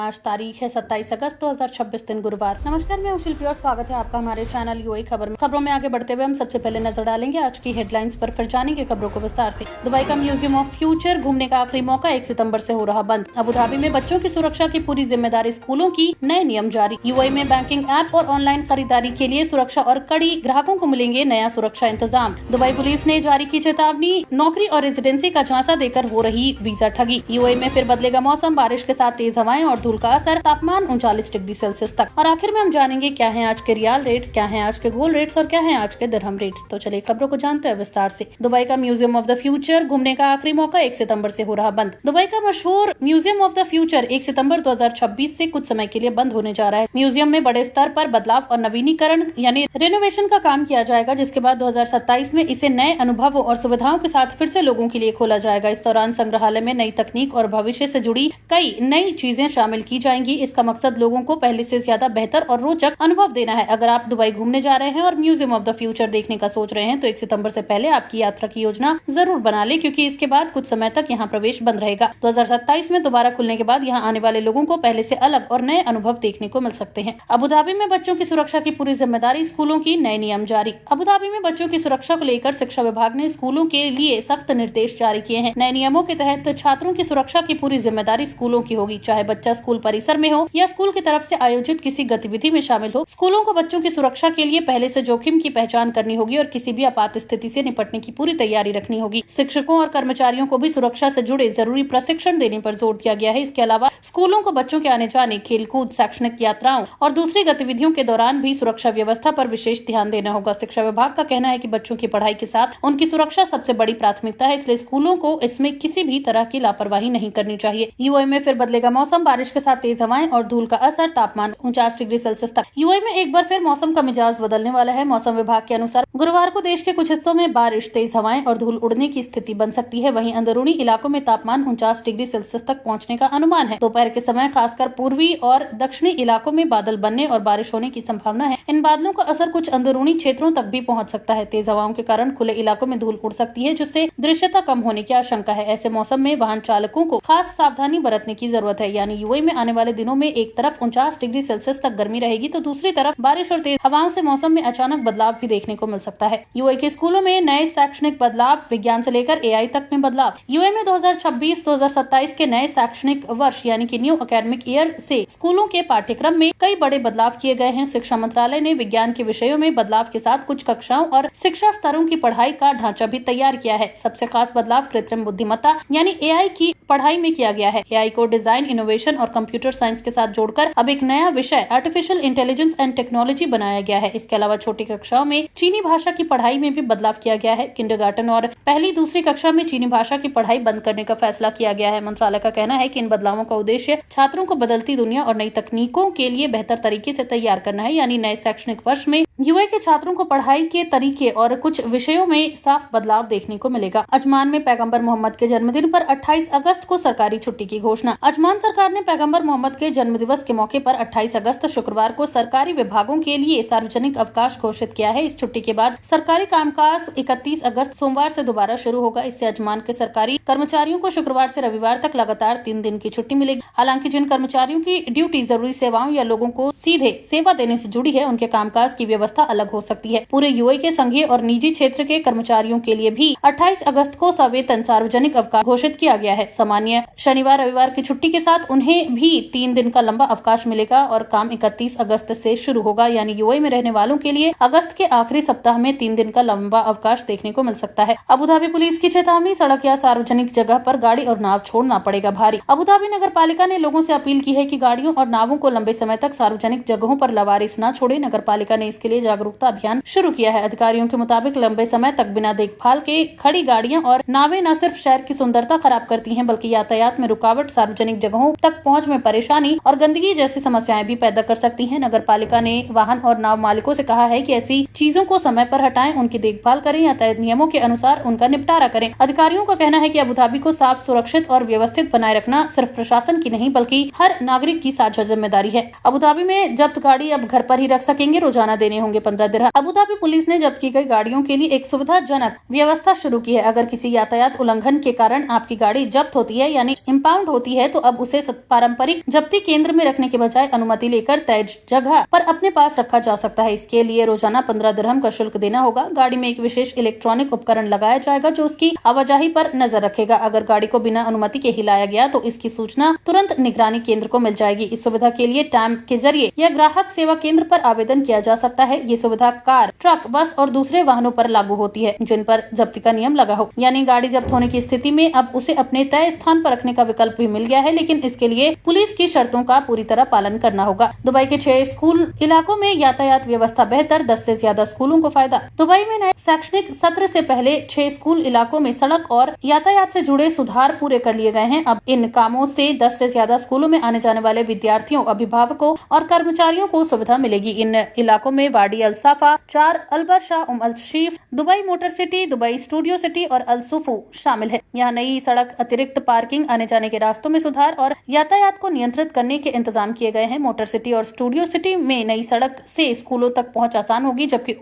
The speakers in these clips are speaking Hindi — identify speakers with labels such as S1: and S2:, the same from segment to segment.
S1: आज तारीख है 27 अगस्त 2026 दिन गुरुवार। नमस्कार, मैं शिल्पी और स्वागत है आपका हमारे चैनल यूएई खबर में। खबरों में आगे बढ़ते हुए हम सबसे पहले नजर डालेंगे आज की हेडलाइंस पर, फिर जानेंगे खबरों को विस्तार से। दुबई का म्यूजियम ऑफ फ्यूचर घूमने का आखिरी मौका 1 सितंबर से हो रहा बंद। अबू धाबी में बच्चों की सुरक्षा की पूरी जिम्मेदारी स्कूलों की, नए नियम जारी। यूएई में बैंकिंग ऐप और ऑनलाइन खरीदारी के लिए सुरक्षा और कड़ी, ग्राहकों को मिलेंगे नया सुरक्षा इंतजाम। दुबई पुलिस ने जारी की चेतावनी, नौकरी और रेजिडेंसी का झांसा देकर हो रही वीजा ठगी। यूएई में फिर बदलेगा मौसम, बारिश के साथ तेज हवाएं और धूल का असर, तापमान 39 डिग्री सेल्सियस तक। और आखिर में हम जानेंगे क्या है आज के रियाल रेट्स, क्या है आज के गोल्ड रेट्स और क्या है आज के दिरहम रेट्स। तो चलिए खबरों को जानते हैं विस्तार से। दुबई का म्यूजियम ऑफ द फ्यूचर घूमने का आखिरी मौका 1 सितंबर से हो रहा बंद। दुबई का मशहूर म्यूजियम ऑफ द फ्यूचर 1 सितंबर 2026 से कुछ समय के लिए बंद होने जा रहा है। म्यूजियम में बड़े स्तर पर बदलाव और नवीनीकरण यानी रेनोवेशन का काम किया जाएगा, जिसके बाद 2027 में इसे नए अनुभवों और सुविधाओं के साथ फिर से लोगों के लिए खोला जाएगा। इस दौरान संग्रहालय में नई तकनीक और भविष्य से जुड़ी कई नई चीजें शामिल की जाएंगी। इसका मकसद लोगों को पहले से ज्यादा बेहतर और रोचक अनुभव देना है। अगर आप दुबई घूमने जा रहे हैं और म्यूजियम ऑफ द फ्यूचर देखने का सोच रहे हैं तो 1 सितंबर से पहले आपकी यात्रा की योजना जरूर बना ले, क्योंकि इसके बाद कुछ समय तक यहाँ प्रवेश बंद रहेगा। 2027 में दोबारा खुलने के बाद यहाँ आने वाले लोगों को पहले से अलग और नए अनुभव देखने को मिल सकते हैं। अबू धाबी में बच्चों की सुरक्षा की पूरी जिम्मेदारी स्कूलों की, नए नियम जारी। अबू धाबी में बच्चों की सुरक्षा को लेकर शिक्षा विभाग ने स्कूलों के लिए सख्त निर्देश जारी किए हैं। नए नियमों के तहत छात्रों की सुरक्षा की पूरी जिम्मेदारी स्कूलों की होगी, चाहे बच्चा स्कूल परिसर में हो या स्कूल की तरफ से आयोजित किसी गतिविधि में शामिल हो। स्कूलों को बच्चों की सुरक्षा के लिए पहले से जोखिम की पहचान करनी होगी और किसी भी आपात स्थिति से निपटने की पूरी तैयारी रखनी होगी। शिक्षकों और कर्मचारियों को भी सुरक्षा से जुड़े जरूरी प्रशिक्षण देने पर जोर दिया गया है। इसके अलावा स्कूलों को बच्चों के आने जाने, खेलकूद, शैक्षणिक यात्राओं और दूसरी गतिविधियों के दौरान भी सुरक्षा व्यवस्था पर विशेष ध्यान देना होगा। शिक्षा विभाग का कहना है कि बच्चों की पढ़ाई के साथ उनकी सुरक्षा सबसे बड़ी प्राथमिकता है, इसलिए स्कूलों को इसमें किसी भी तरह की लापरवाही नहीं करनी चाहिए। यूएई में फिर बदलेगा मौसम, बारिश के साथ तेज हवाएं और धूल का असर, तापमान 49 डिग्री सेल्सियस तक। यूएई में एक बार फिर मौसम का मिजाज बदलने वाला है। मौसम विभाग के अनुसार गुरुवार को देश के कुछ हिस्सों में बारिश, तेज हवाएं और धूल उड़ने की स्थिति बन सकती है। वहीं अंदरूनी इलाकों में तापमान 49 डिग्री सेल्सियस तक पहुंचने का अनुमान है। दोपहर के समय खासकर पूर्वी और दक्षिणी इलाकों में बादल बनने और बारिश होने की संभावना है। इन बादलों का असर कुछ अंदरूनी क्षेत्रों तक भी पहुंच सकता है। तेज हवाओं के कारण खुले इलाकों में धूल उड़ सकती है, जिससे दृश्यता कम होने की आशंका है। ऐसे मौसम में वाहन चालकों को खास सावधानी बरतने की जरूरत है। यानी यूएई में आने वाले दिनों में एक तरफ 49 डिग्री सेल्सियस तक गर्मी रहेगी तो दूसरी तरफ बारिश और तेज हवाओं से मौसम में अचानक बदलाव भी देखने को मिल सकता है। यूएई के स्कूलों में नए शैक्षणिक बदलाव, विज्ञान से लेकर एआई तक में बदलाव। यूएई में 2026-2027 के नए शैक्षणिक वर्ष यानी कि न्यू एकेडमिक ईयर से स्कूलों के पाठ्यक्रम में कई बड़े बदलाव किए गए हैं। शिक्षा मंत्रालय ने विज्ञान के विषयों में बदलाव के साथ कुछ कक्षाओं और शिक्षा स्तरों की पढ़ाई का ढांचा भी तैयार किया है। सबसे खास बदलाव कृत्रिम बुद्धिमत्ता यानी एआई की पढ़ाई में किया गया है। एआई को डिजाइन, इनोवेशन और कंप्यूटर साइंस के साथ जोड़कर अब एक नया विषय आर्टिफिशियल इंटेलिजेंस एंड टेक्नोलॉजी बनाया गया है। इसके अलावा छोटी कक्षाओं में चीनी भाषा की पढ़ाई में भी बदलाव किया गया है। किंडरगार्टन और पहली दूसरी कक्षा में चीनी भाषा की पढ़ाई बंद करने का फैसला किया गया है। मंत्रालय का कहना है कि इन बदलावों का उद्देश्य छात्रों को बदलती दुनिया और नई तकनीकों के लिए बेहतर तरीके से तैयार करना है। यानी नए शैक्षणिक वर्ष में यूएई के छात्रों को पढ़ाई के तरीके और कुछ विषयों में साफ बदलाव देखने को मिलेगा। अजमान में पैगंबर मोहम्मद के जन्मदिन पर 28 अगस्त को सरकारी छुट्टी की घोषणा। अजमान सरकार ने पैगंबर मोहम्मद के जन्मदिवस के मौके पर 28 अगस्त शुक्रवार को सरकारी विभागों के लिए सार्वजनिक अवकाश घोषित किया है। इस छुट्टी के बाद सरकारी कामकाज 31 अगस्त सोमवार से दोबारा शुरू होगा। इससे अजमान के सरकारी कर्मचारियों को शुक्रवार से रविवार तक लगातार 3 दिन की छुट्टी मिलेगी। हालांकि जिन कर्मचारियों की ड्यूटी जरूरी सेवाओं या लोगों को सीधे सेवा देने से जुड़ी है, उनके कामकाज की व्यवस्था अलग हो सकती है। पूरे यूएई के संघीय और निजी क्षेत्र के कर्मचारियों के लिए भी 28 अगस्त को सवेतन सार्वजनिक अवकाश घोषित किया गया है। सामान्य शनिवार रविवार की छुट्टी के साथ उन्हें भी 3 दिन का लंबा अवकाश मिलेगा और काम 31 अगस्त से शुरू होगा। यानी यूएई में रहने वालों के लिए अगस्त के आखिरी सप्ताह में 3 दिन का लंबा अवकाश देखने को मिल सकता है। अबू धाबी पुलिस की चेतावनी, सड़क या सार्वजनिक जगह पर गाड़ी और नाव छोड़ना पड़ेगा भारी। अबू धाबी नगर पालिका ने लोगों से अपील की है कि गाड़ियों और नावों को लंबे समय तक सार्वजनिक जगहों पर लवारिस न छोड़े। नगर पालिका ने इसके लिए जागरूकता अभियान शुरू किया है। अधिकारियों के मुताबिक लंबे समय तक बिना देखभाल के खड़ी गाड़ियां और नावें न सिर्फ शहर की सुंदरता खराब करती हैं, बल्कि यातायात में रुकावट, सार्वजनिक जगहों तक पहुंच में परेशानी और गंदगी जैसी समस्याएं भी पैदा कर सकती हैं। नगर पालिका ने वाहन और नाव मालिकों से कहा है कि ऐसी चीजों को समय पर हटाएं, उनकी देखभाल करें या तय नियमों के अनुसार उनका निपटारा करें। अधिकारियों का कहना है कि अबू धाबी को साफ, सुरक्षित और व्यवस्थित बनाए रखना सिर्फ प्रशासन की नहीं बल्कि हर नागरिक की साझा जिम्मेदारी है। अबू धाबी में जब्त गाड़ी अब घर पर ही रख सकेंगे, रोजाना देने होंगे 15 दिरहम। अबू धाबी पुलिस ने जब्त की गई गाड़ियों के लिए एक सुविधाजनक व्यवस्था शुरू की है। अगर किसी यातायात उल्लंघन के कारण आपकी गाड़ी जब्त होती है यानी इम्पाउंड होती है तो अब उसे पारंपरिक जब्ती केंद्र में रखने के बजाय अनुमति लेकर तय जगह पर अपने पास रखा जा सकता है। इसके लिए रोजाना 15 दिरहम का शुल्क देना होगा। गाड़ी में एक विशेष इलेक्ट्रॉनिक उपकरण लगाया जाएगा जो उसकी आवाजाही पर नजर रखेगा। अगर गाड़ी को बिना अनुमति के हिलाया गया तो इसकी सूचना तुरंत निगरानी केंद्र को मिल जाएगी। इस सुविधा के लिए टैम्प के जरिए या ग्राहक सेवा केंद्र पर आवेदन किया जा सकता है। ये सुविधा कार, ट्रक, बस और दूसरे वाहनों पर लागू होती है जिन पर जब्ती का नियम लगा हो। यानी गाड़ी जब्त होने की स्थिति में अब उसे अपने तय स्थान पर रखने का विकल्प भी मिल गया है, लेकिन इसके लिए पुलिस की शर्तों का पूरी तरह पालन करना होगा। दुबई के 6 स्कूल इलाकों में यातायात व्यवस्था बेहतर, 10 से ज्यादा स्कूलों को फायदा। दुबई में नए शैक्षणिक सत्र से पहले 6 स्कूल इलाकों में सड़क और यातायात से जुड़े सुधार पूरे कर लिए गए हैं। अब इन कामों से 10 से ज्यादा स्कूलों में आने जाने वाले विद्यार्थियों, अभिभावकों और कर्मचारियों को सुविधा मिलेगी। इन इलाकों में वाडी Al Safa, 4 Al Barsha, Al Seef, Dubai Motor City, Dubai Studio City और अल सुफू शामिल है। यहाँ नई सड़क, अतिरिक्त पार्किंग, आने जाने के रास्तों में सुधार और यातायात को नियंत्रित करने के इंतजाम किए गए हैं। मोटर सिटी और स्टूडियो सिटी में नई सड़क से स्कूलों तक पहुंच आसान होगी, जबकि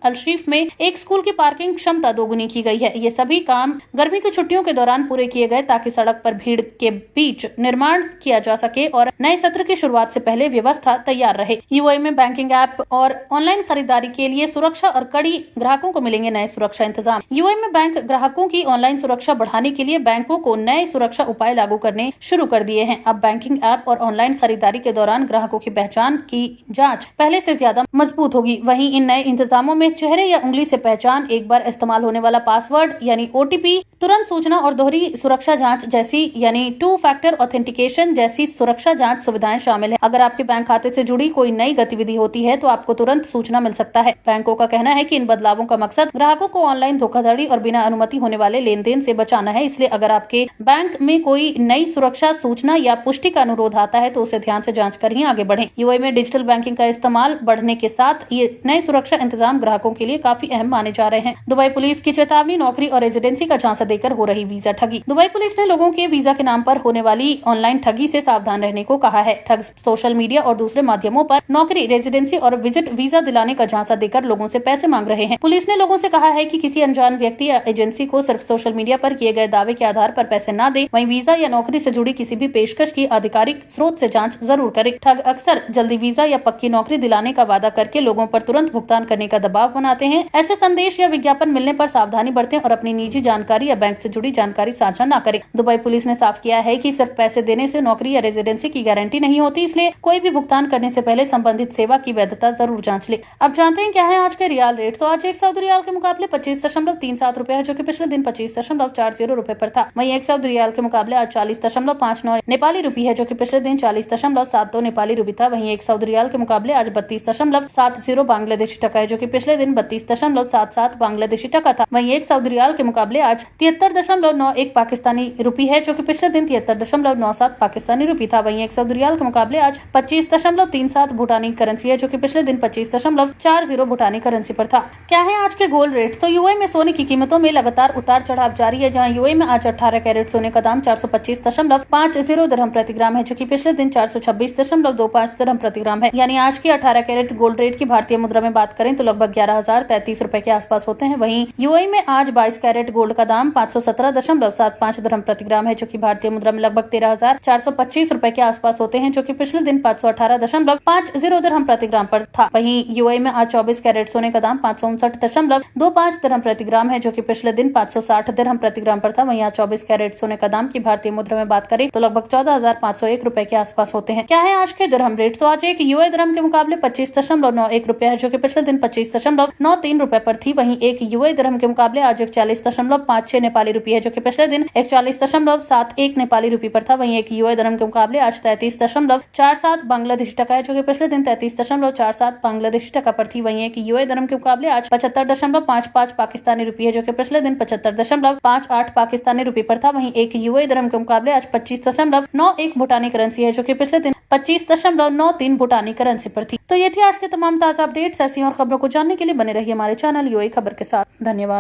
S1: अल शीफ में एक स्कूल की पार्किंग क्षमता दोगुनी की गई है। ये सभी काम गर्मी की छुट्टियों के दौरान पूरे किए गए ताकि सड़क पर भीड़ के बीच निर्माण किया जा सके और नए सत्र की शुरुआत से पहले व्यवस्था तैयार रहे। यूएई में बैंकिंग ऐप और ऑनलाइन खरीदारी के लिए सुरक्षा और कड़ी ग्राहकों को मिलेंगे नए सुरक्षा इंतजाम। यूएई में बैंक ग्राहकों की ऑनलाइन सुरक्षा बढ़ाने के लिए बैंकों को नए सुरक्षा उपाय लागू करने शुरू कर दिए हैं। अब बैंकिंग ऐप और ऑनलाइन खरीदारी के दौरान ग्राहकों की पहचान की जांच पहले से ज्यादा मजबूत होगी। वहीं इन नए इंतजामों में चेहरे या उंगली से पहचान, एक बार इस्तेमाल होने वाला पासवर्ड यानी ओटीपी, तुरंत सूचना और दोहरी सुरक्षा जांच जैसी यानी 2 फैक्टर ऑथेंटिकेशन जैसी सुरक्षा जांच सुविधाएं शामिल है। अगर आपके बैंक खाते से जुड़ी कोई नई गतिविधि होती है तो आपको तुरंत सूचना मिल सकता है। बैंकों का कहना है कि इन बदलावों का मकसद ग्राहकों को ऑनलाइन धोखाधड़ी और बिना अनुमति होने वाले लेन देन से बचाना है। इसलिए अगर आपके बैंक में कोई नई सुरक्षा सूचना या पुष्टि का अनुरोध आता है तो उसे ध्यान से जांच कर ही आगे बढ़ें। यूएई में डिजिटल बैंकिंग का इस्तेमाल बढ़ने के साथ ये नए सुरक्षा इंतजाम ग्राहकों के लिए काफी अहम माने जा रहे हैं। दुबई पुलिस की चेतावनी, नौकरी और रेजिडेंसी का झांसा देकर हो रही वीजा ठगी। दुबई पुलिस ने लोगों के वीजा के नाम पर होने वाली ऑनलाइन ठगी से सावधान रहने को कहा है। ठग सोशल मीडिया और दूसरे माध्यमों पर नौकरी, रेजिडेंसी और विजिट वीजा दिलाने का झांसा देकर लोगों से पैसे मांग रहे हैं। पुलिस ने लोगों से कहा है कि किसी अनजान व्यक्ति या एजेंसी को सिर्फ सोशल मीडिया पर किए गए दावे के आधार पर पैसे न दे। वहीं वीजा या नौकरी से जुड़ी किसी भी पेशकश की आधिकारिक स्रोत से जांच जरूर करें। ठग अक्सर जल्दी वीजा या पक्की नौकरी दिलाने का वादा करके लोगों पर तुरंत भुगतान करने का दबाव बनाते हैं। ऐसे संदेश या विज्ञापन मिलने पर सावधानी बरतें और अपनी निजी जानकारी या बैंक से जुड़ी जानकारी साझा न करें। दुबई पुलिस ने साफ किया है कि सिर्फ पैसे देने से नौकरी या रेजिडेंसी की गारंटी नहीं होती, इसलिए कोई भी भुगतान करने से पहले संबंधित सेवा की वैधता जरूर जांच ले। अब जानते हैं क्या है आज के रियाल रेट। तो आज 1 सऊदी रियाल के मुकाबले 25.37 रुपए है, जो कि पिछले दिन 25.40 रुपए पर था। वहीं 1 सऊदी रियाल के मुकाबले आज 40.59 नेपाली रुपी है, जो कि पिछले दिन 40.72 नेपाली रुपी था। वहीं 1 सऊदी रियाल के मुकाबले आज 32.70 बांग्लादेशी टका है, जो कि पिछले दिन 32.77 बांग्लादेशी टका था। वहीं 1 सऊदी रियाल के मुकाबले आज 73.91 पाकिस्तानी रुपी है, जो कि पिछले दिन 73.97 पाकिस्तानी रुपी था। वहीं 1 सऊदी रियाल के मुकाबले आज 25.37 भूटानी करेंसी है, जो कि पिछले दिन 25.40 भूटानी करेंसी पर था। क्या है आज के गोल्ड रेट्स। तो यूएई में सोने की कीमतों में लगातार उतार चढ़ाव जारी है, जहां यूएई में आज 18 कैरेट सोने का दाम 425.50 दिरहम प्रति ग्राम है, जो कि पिछले दिन 426.25 दिरहम प्रति ग्राम है। यानी आज की 18 कैरेट गोल्ड रेट की भारतीय मुद्रा में बात करें तो लगभग 11,033 रुपए के आसपास होते हैं। वहीं यूएई में आज 22 कैरेट गोल्ड का दाम 517.75 दिरहम प्रति ग्राम है, जो कि भारतीय मुद्रा में लगभग 13,425 रुपए के आसपास होते हैं, जो कि पिछले दिन 518.50 दिरहम प्रति ग्राम पर था। वहीं यूएई में आज 24 कैरेट सोने का दाम 559.25 दिरहम प्रति ग्राम है, जो कि पिछले दिन 560 दिरहम प्रति ग्राम पर था। वहीं आज 24 कैरेट सोने का दाम की भारतीय मुद्रा में बात करें तो लगभग 14,501 रुपए के आसपास होते हैं। क्या है आज के दिरहम रेट। तो आज एक यूएई दिरहम के मुकाबले 25.91 रुपए है, जो कि पिछले दिन 25.93 रुपए पर थी। वहीं एक यूएई दिरहम के मुकाबले आज 41.56 नेपाली रुपी है, जो कि पिछले दिन 41.71 नेपाली रुपी पर था। वहीं एक यूएई दिरहम के मुकाबले आज 33.47 बांग्लादेशी टका है, जो कि पिछले दिन 33.47 बांग्लादेशी टका पर थी। वहीं एक यूएई दिरहम के मुकाबले आज 75.55 पाकिस्तानी रुपी है, जो कि पिछले दिन 75.58 पाकिस्तानी रुपी पर था। वहीं एक यूएई दिरहम के मुकाबले आज 25.91 भूटानी करेंसी है, जो कि पिछले दिन 25.93 भूटानी करेंसी पर थी। तो ये थी आज के तमाम ताजा अपडेट्स। ऐसी और खबरों को जानने के लिए बने रहिए हमारे चैनल यूएई खबर के साथ। धन्यवाद।